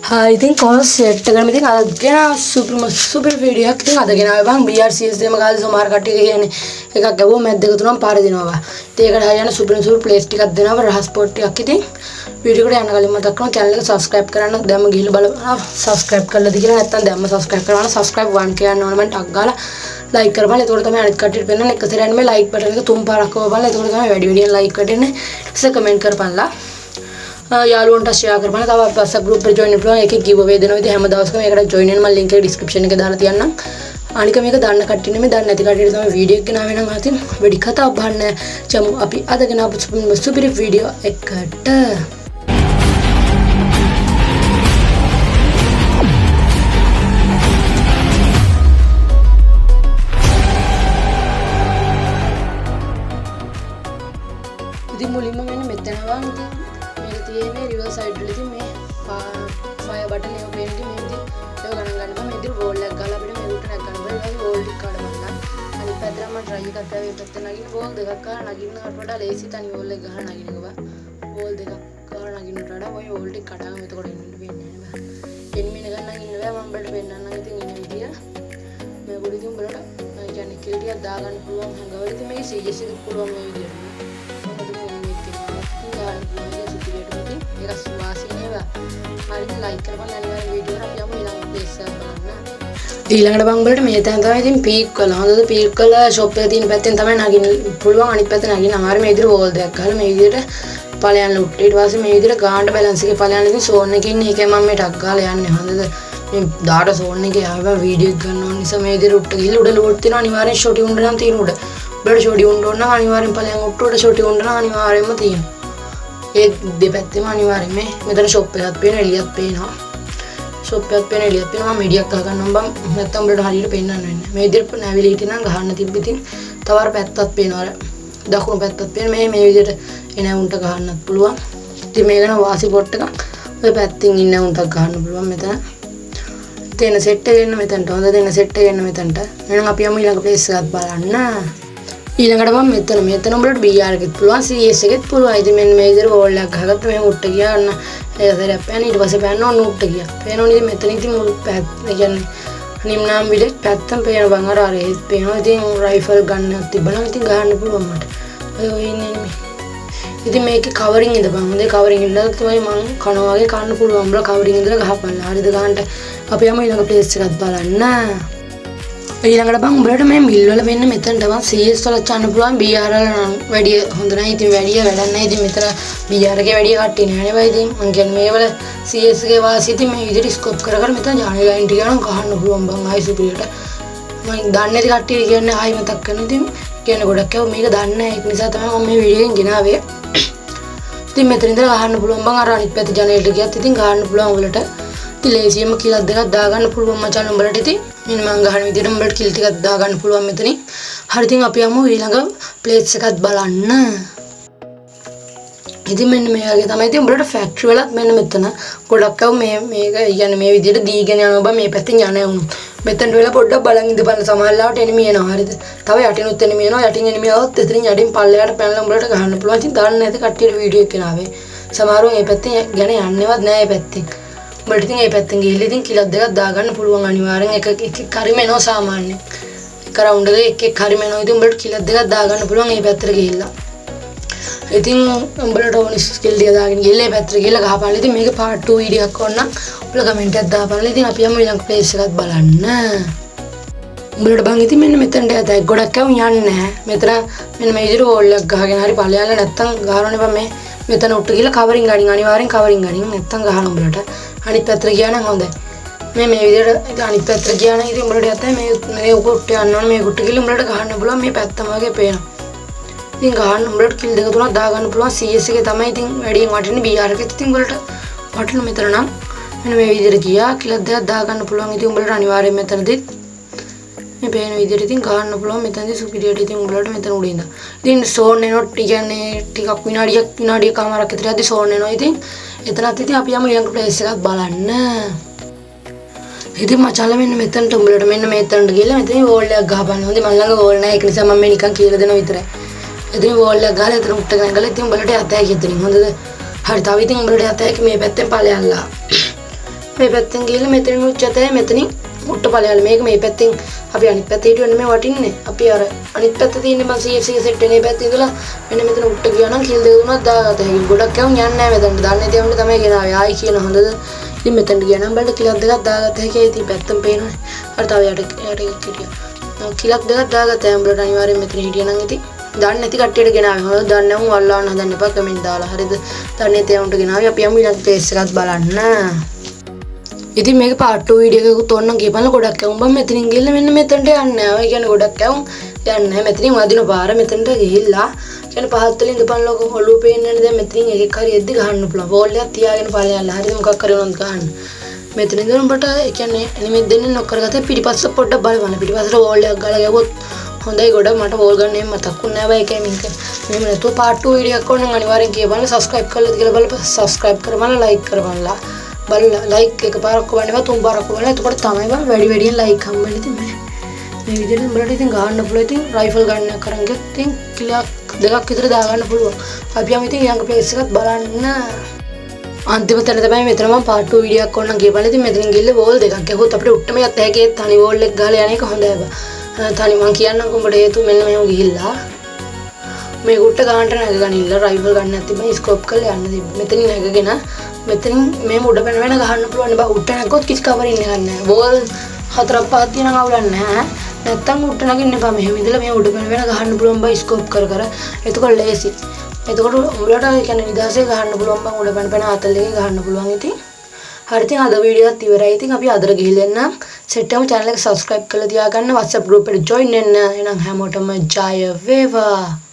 ඉතින් කොහොමද සෙට් එකම ඉතින් අද ගෙන සුපර් වීඩියෝ එකක් ඉතින් අද ගෙනාවේ බං BRCS දෙම ගාලා සමහර කට්ටිය කියන්නේ එකක් ගැවුවා මැද දෙක තුනම පාර දෙනවා. ඉතින් ඒකට හරියන සුපර් ප්ලේස් ටිකක් දෙනවා රහස් පොට් ටිකක් ඉතින් වීඩියෝ එකට යන කලින් මතක් කරනවා channel එක subscribe කරන්න දැම්ම ගිහලා බලන්න subscribe කරලාද කියලා නැත්නම් දැම්ම subscribe කරනවා subscribe 1k යන ඕන මම ටක් ගාලා like කරපන් එතකොට තමයි අනිත් කට්ටියට පෙන්නන්නේ එක සැරේට මේ like button එක තුන් පාරක් වවපන් එතකොට තමයි වැඩි වැඩියෙන් like කරන්නේ ඊට කමෙන්ට් කරපන්ලා යාළුවන්ට share කරපන් තව WhatsApp group එකට join වෙන්න පුළුවන් ඒකේ giveaway දෙනවා ඉතින් හැම දවසකම ඒකට join වෙන්න මම link එක description එකේ දාලා තියන්නම් අනික මේක දන්න කට්ටිය නෙමෙයි දන්නේ නැති කට්ටියට තමයි වීඩියෝ එක ගෙනාවේ නම් අතින් වැඩි කතා බහන්න චමු අපි අද ගෙනාපු සුපිරි වීඩියෝ එකට ඉතින් මුලින්ම මෙන්න මෙතන වන් ඉතින් මේක තියෙන්නේ රිවර් සයිඩ් වල ඉතින් මේ ෆයර් බටන් එක පේන ඉතින් මේ ඉතින් ඒක ගණන් ගන්න බෑ මේ ඉතින් වෝල් එකක් ගාලා අපිට මේ රූට් එකක් ගන්න බෑ ඊට පස්සේ වෝල් එක කාඩ බලන්න අනිත් පැත්තට මම try එකක් කරලා මේ පැත්තට නගින්න වෝල් දෙකක් ගාලා නගින්නකට වඩා ලේසි තනි වෝල් එක ගහලා නගින්න එක බා වෝල් දෙකක් ගාලා නගින්නට වඩා ඔය වෝල් ටික කඩාගෙන එතකොට එන්න වෙන්නේ නෑ බා එනිමින ගන්න නගින්න බෑ මම බලට පෙන්නන්නම් ඉතින් ඉන්න විදිය මේ ගොඩ ඉතින් බලට මම කියන්නේ කිල් ටිකක් දාගන්න පුළුවන් හංගවල ඉතින් මේක CS එකක් පුළුවන් මේ විදියට ඊළඟට බං බලට මේ තැන තමයි ඉතින් පීක් කළා. හොඳද පීක් කළා ෂොප් එකේ තියෙන පැත්තෙන් තමයි නගින්න පුළුවන් අනිත් පැත්ත නගින්න අමාරු මේ විදිහට වෝල් දෙකක් ගහලා මේ විදිහට ඵලයන් ලුට්ට ඊට පස්සේ මේ විදිහට ගානට බැලන්ස් එකේ ඵලයන් ඉතින් සෝන් එකේ ඉන්නේ ඒකයි මම මේ ටක් ගාලා යන්නේ හොඳද මේ ඩාටා සෝන් එකේ ආවා වීඩියෝ එක ගන්න ඕන නිසා මේ විදිහට උට්ට ගිහලා උඩ ලෝඩ් තියෙනවා අනිවාර්යෙන් ෂොටි උණ්ඩ නම් තියෙන උඩ උඩට ෂොටි උණ්ඩ ඕන නම් අනිවාර්යෙන් ඵලයන් උට්ටුවට ෂොටි උණ්ඩ නම් අනිවාර්යෙන්ම තියෙනවා ඒ දෙපැත්තෙම අනිවාර්යෙන් මේ මෙතන ෂොප් එකක් පේන එළියක් පේනවා ෂොප් එකක් පේන එළියක් පේනවා මම මීඩියක් ගහ ගන්නම් බං නැත්තම් උඹට හරියට පේන්නන්න වෙන්නේ මේ විදිහට නැවිලීටි නම් ගහන්න තිබ්බ ඉතින් තව අර පැත්තක් පේනවා අර දකුණු පැත්තක් පේන මේ විදිහට එන උන්ට ගහන්නත් පුළුවන් ඉතින් මේක නම් වාසි පොට් එකක් ඔය පැත්තෙන් ඉන්න උන්ට ගහන්න පුළුවන් මෙතන තේන සෙට් එක එන්න මෙතනට හොඳ දෙන සෙට් එක එන්න මෙතනට එහෙනම් අපි යමු ඊළඟ ප්ලේස් එකක් බලන්න ඊළඟට මම මෙතන උඹලට BR එකෙත් පුළුවන් CS එකෙත් පුළුවන් ඉතින් මෙන්න මේ විදිහට වෝල් එකක් ගහගත්ත මේ උට්ට ගියා අන්න ඒතරයක් පෑන ඊට පස්සේ පෑන්න ඕන උට්ට ගියා පේනවනේ ඉතින් මෙතන ඉතින් මුළු පැත්ත කියන්නේ නිම්නාම් විලෙත් පැත්තම පේන බං අර ඒත් පේනවා ඉතින් රයිෆල් ගන්නක් තිබ්බනම් ඉතින් ගහන්න පුළුවන් මට ඔය ඉන්නේ නෙමෙයි ඉතින් මේකේ කවරින් ඉඳපන් හොඳේ කවරින් ඉඳලා තමයි මම කනවා වගේ කන්න පුළුවන් උඹලා කවරින් ඉඳලා ගහපල්ලා හරිද ගන්නට අපි යමු ඊළඟ ප්ලේස් එකක් බලන්න ඊළඟට බං උඹලට මේ මිල් වල වෙන්න මෙතනට බං CS වල චන්න පුළුවන් BR වල නම් වැඩි හොඳ නැහැ ඉතින් වැඩි වැඩක් නැහැ ඉතින් මෙතන BR එකේ වැඩි කට්ටිය නැහැ නේ බයි ඉතින් මං කියන්නේ මේ වල CS එකේ වාසිය ඉතින් මේ විදිහට ස්කෝප් කර කර මෙතන ජානි ලයින් ටික ගන්න ගහන්න පුළුවන් බං ආයි සුපිරියට මම දන්නේ නැති කට්ටිය කියන්නේ ආයි මතක් කරන ඉතින් කියන්නේ ගොඩක් අය මේක දන්නේ නැහැ ඒක නිසා තමයි මම මේ වීඩියෝ එකෙන් ගෙනාවේ ඉතින් මෙතන ඉඳලා ගහන්න පුළුවන් බං අර අනිත් පැත්තේ ජනේලට ගියත් ඉතින් ගහන්න පුළුවන් උඹලට ඉතින් ලේසියෙම කිලක් දෙකක් දාගන්න පුළුවන් මචං උඹලට ඉතින් මෙන්න මං ගහන විදිහට උඹලට කිල් ටිකක් දාගන්න පුළුවන් මෙතනින් හරි ඉතින් අපි යමු ඊළඟ ප්ලේස් එකක් බලන්න ඉතින් මෙන්න මේ වගේ තමයි ඉතින් උඹලට ෆැක්ටරි වලත් මෙන්න මෙතන ගොඩක් අය මේක කියන්නේ මේ විදිහට දීගෙන යනවා බං මේ පැත්තෙන් යන වුණු මෙතනට වෙලා පොඩ්ඩක් බලන් ඉඳපන් සමහරවිට එනිමි එනවා හරිද තව යටිනුත් එනිමි එනවා යටින් එනිමි આવොත් එතනින් යටින් පල්ලයට පැනලා උඹලට ගහන්න පුළුවන් ඉතින් දන්නේ නැති කට්ටියට වීඩියෝ එක ගෙනාවේ සමහරව මේ පැත්තෙන් ගැන යන්නේවත් නැහැ මේ පැත්තෙන් උඹලට ඉතින් මේ පැත්තෙන් ගිහිල්ලා ඉතින් කිලක් දෙකක් දාගන්න පුළුවන් අනිවාර්යෙන් එක හරිම එනවා සාමාන්‍යයෙන් එක රවුන්ඩ් එකේ එක හරිම එනවා ඉතින් උඹලට කිලක් දෙකක් දාගන්න පුළුවන් මේ පැත්තට ගිහිල්ලා ඉතින් උඹලට ඕනි ස්කිල් ටික දාගෙන ගිහලා මේ පැත්තට ගිහලා ගහපල්ලා ඉතින් මේක part 2 වීඩියෝ එකක් ඕන නම් උඹලා කමෙන්ට් එකක් දාපල්ලා ඉතින් අපි යමු ඊළඟ ප්ලේස් එකක් බලන්න උඹලට බං ඉතින් මෙන්න මෙතනට යතයි ගොඩක් අය යන්නේ නැහැ මෙතන මෙන්න මේ විදිහට වෝල් එකක් ගහගෙන හරි ඵලයන්ලා නැත්තම් ගහරවනේ බං මේ මෙතන උට්ට ගිහලා කවරින් ගනින් අනිවාර්යෙන් කවරින් ගනින් නැත්තම් ගහන උඹලට අනිත් පැත්තට ගියා නම් හොඳයි මේ විදිහට අනිත් පැත්තට ගියා නම් ඉතින් උඹලට යතයි මේ උකුට්ට යන්න ඕනේ මේ උකුට්ට ගිහලා උඹලට ගහන්න පුළුවන් මේ පැත්තම වගේ පේනවා ඉතින් ගහන්න උඹලට කිල් දෙක තුනක් දාගන්න පුළුවන් CS එකේ තමයි ඉතින් වැඩියෙන් වටින්නේ BR එකෙත් ඉතින් උඹලට වටින මෙතන නම් මෙන්න මේ විදිහට ගියා කිලක් දෙකක් දාගන්න පුළුවන් ඉතින් උඹලට අනිවාර්යෙන් මෙතනදී මේ පේන විදිහට ඉතින් ගහන්න පුළුවන් මෙතනදී සුපිරියට ඉතින් උඹලට මෙතන උඩින්ද ඉතින් සෝන් එනොත් කියන්නේ ටිකක් විනාඩියකමාරක් විතර යද්දි සෝන් එනවා ඉතින් එතනත් ඉතින් අපි යමු ඊළඟ ප්ලේස් එකක් බලන්න ඉතින් මචං මෙන්න මෙතනට උඹලට මෙන්න මෙතනට ගිහලා මෙතන වෝල් එකක් ගහපන්න හොඳයි මම ළඟ වෝල් නැහැ ඒක නිසා මම මේ නිකන් කියලා දෙනවා විතරයි ඉතින් වෝල් එක ගාලා එතන උට්ට ගංගල ඉතින් උඹලට යතයි කියතනින් හොඳද හරි තව ඉතින් උඹලට යතයි මේ පැත්තෙන් ඵලයන්ලා මේ පැත්තෙන් ගිහලා මෙතනින් උච්චතේ මෙතනින් උට්ට ඵලයල් මේක මේ පැත්තෙන් අපි අනිත් පැත්තේ හිටියොත් මේ වටින්නේ. අපි අර අනිත් පැත්තේ තියෙන මම CFC සෙට් එකේ පැත්තේ ඉඳලා මෙන්න මෙතන උට්ට ගියා නම් කිල් දෙක තුනක් දාගත්ත හැකි. ගොඩක් යවුන් යන්නේ නැහැ මෙතනට. දන්නේ තියුණේ තමයි ගෙනාවේ. ආයි කියන හොඳද? ඉතින් මෙතනට ගියා නම් බලන්න කිලක් දෙකක් දාගත්ත හැකි. ඉතින් පැත්තෙන් පේනවනේ. අර තව යට හිටියා. කිලක් දෙකක් දාගත්තා. උඹලට අනිවාර්යෙන් මෙතන හිටියා නම් ඉතින් දන්නේ නැති කට්ටියට ගෙනාවේ. හොඳ දන්නේ නැවුම් වල්ලාන්න හදන්න එපා කමෙන්ට් දාලා. හරිද? දන්නේ තියුණට ගෙනාවේ. අපි යමු ඊළඟ ප්ලේස් එකක් බලන්න. ඉතින් මේක part 2 වීඩියෝ එකකුත් ඕනනම් කියපන්න ගොඩක් ඇවුම් බම් මෙතනින් ගිහලා මෙන්න මෙතනට යන්නේ. ඔය කියන්නේ ගොඩක් ඇවුම් යන්නේ. මෙතනින් වදින පාර මෙතනට ගිහිල්ලා කියන්නේ පහත් වලින් ඉඳපන් ලෝක ඔළුව පේන්නේ නැහැ. දැන් මෙතනින් එකෙක් හරි එද්දි ගහන්න පුළුවන්. බෝල් එකක් තියාගෙන ඵලයල්ලා. හරිද? මොකක් හරි වුණොත් ගහන්න. මෙතන ඉඳන් උඹට ඒ කියන්නේ එනිමෙත් දෙන්නේ නොකරගත පිටිපස්ස පොඩ්ඩක් බලවන්න. පිටිපස්සට බෝල් එකක් ගාලා ගැවුවොත් හොඳයි ගොඩක් මට බෝල් ගන්න එහෙම මතක්ුන්නේ නැහැ බයි එකයි මින්ක. මෙහෙම නැතුව part 2 වීඩියෝ එකක් ඕනනම් අනිවාර්යෙන් කියපන්න. subscribe කරලාද කියලා බලපන්. subscribe කරපන් like කරපන්ලා. බලලා like එකපාරක් වන්නේවා තුන් පාරක් වුණා. එතකොට තමයි බං වැඩි වැඩියෙන් like හම්බෙන්නේ. ඉතින් මේ විදිහට උඹලට ඉතින් ගහන්න පුළුවන්. ඉතින් රයිෆල් ගන්න කරන් ගියත් ඉතින් කිලක් දෙකක් විතර දාගන්න පුළුවන්. අපි යමු ඉතින් ඊළඟ ප්ලේස් එකත් බලන්න. අන්තිම තැන තමයි මෙතන මම part 2 වීඩියෝ එකක් ඕනනම් කියපන්. ඉතින් මෙතනින් ගිහලා වෝල් දෙකක් ගැහුවොත් අපිට උට්ටම යත් හැකි ඒ තනි වෝල් එක ගහලා යන එක හොඳයි බං. තනි මං කියන්නම් උඹට හේතු මෙන්න මෙහෙම ගිහිල්ලා මේ කුට්ට ගන්නට නැගගනින්න රයිෆල් ගන්න නැති බයි ස්කෝප් කරලා යන්න තිබ්බ. මෙතනින් නැගගෙන මෙතනින් මේ උඩ පැන වෙන ගහන්න පුළුවන් බා. උඩ නැග්ගොත් කිසි කවරින් එකක් නැහැ. බෝල් හතරක් පහක් තියෙනවා අවුලක් නැහැ. නැත්තම් උඩ නගින්න එපා. මෙහෙම ඉඳලා මේ උඩ පැන වෙන ගහන්න පුළුවන් බා ස්කෝප් කර කර. එතකොට ලේසි. එතකොට උඹලට කියන්නේ නිදාසේ ගහන්න පුළුවන් බා. උඩ පැන පැන අතල් එකේ ගහන්න පුළුවන්. ඉතින් හරි ඉතින් අද වීඩියෝ එකත් ඉවරයි. ඉතින් අපි අදට ගිහින් එන්න සෙට් එකම channel එක subscribe කරලා තියාගන්න. WhatsApp group එකට join වෙන්න. එහෙනම් හැමෝටම ජය වේවා.